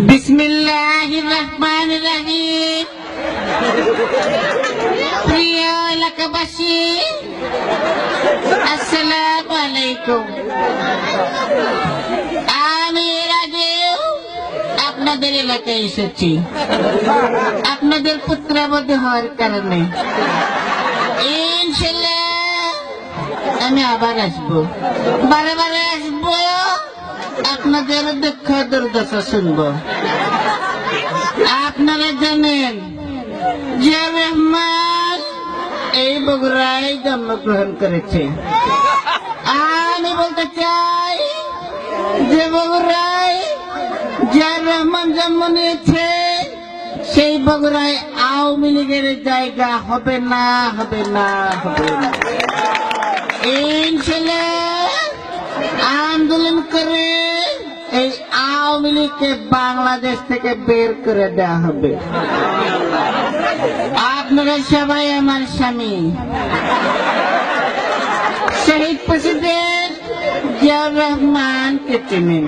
বিসমিল্লাহির রহমানির রহিম। প্রিয় এলাকাবাসী, আসসালামু আলাইকুম। আমি এর আগেও আপনাদের এলাকায় এসেছি আপনাদের পুত্রবধূ হওয়ার কারণে। ইনশাআল্লাহ আমি আবার আসবো, বারে বারে আসবো, আপনাদের দুঃখ দুর্দশা শুনবো। আপনারা জানেন জিয়াউর রহমান এই বগুড়ায় জন্মগ্রহণ করেছে। আমি বলতে চাই যে বগুড়ায় জিয়াউর রহমান জন্ম নিয়েছে, সেই বগুড়ায় আওয়ামী লীগের জায়গা হবে না, হবে না, হবে না। ইনশাআল্লাহ আন্দোলন করে এই আওয়ামী লীগকে বাংলাদেশ থেকে বের করে দেওয়া হবে। আপনারা সবাই আমার স্বামী শহীদ প্রেসিডেন্ট জিয়াউর রহমানকে চিনেন।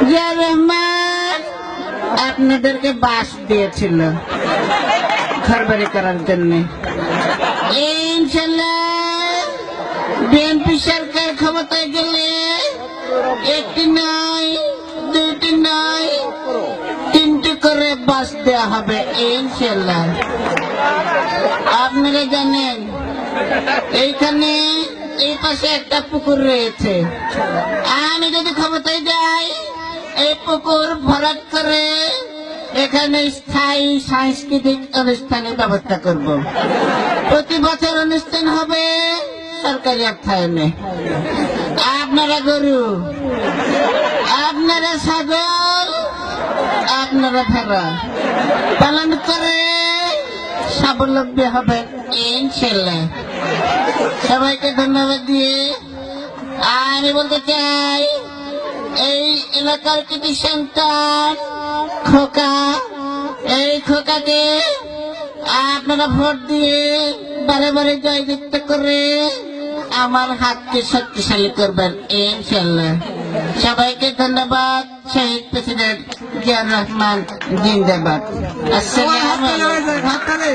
জিয়াউর রহমান আপনাদেরকে বাস দিয়েছিল ঘর বাড়ি করার জন্য। ইনশাআল্লাহ বিএনপি সরকার ক্ষমতায় গেলে একটি নয়, দুইটি নয়, তিনটি করে বাস দেওয়া হবে ইনশাআল্লাহ। আপনারা জানেন এইখানে এই পাশে একটা পুকুর রয়েছে। আমি যদি ক্ষমতায় যাই এই পুকুর ভরাট করে এখানে স্থায়ী সাংস্কৃতিক অনুষ্ঠানের ব্যবস্থা করব। প্রতি বছর অনুষ্ঠান হবে সরকারি অর্থায়নে। আপনারা গরু, আপনারা ছাগল, আপনারা ভেড়া পালন করে স্বাবলম্বী হবেন ইনশাআল্লাহ। সবাইকে ধন্যবাদ দিয়ে আমি বলতে চাই এই এলাকার কৃতি সন্তান খোকা, এই খোকাকে আপনারা ভোট দিয়ে বারে বারে জয়যুক্ত করে আমার হাতকে শক্তিশালী করবেন ইনশাআল্লাহ। সবাইকে ধন্যবাদ। শহীদ প্রেসিডেন্ট জিয়াউর রহমান জিন্দাবাদ। আসসালামু আলাইকুম।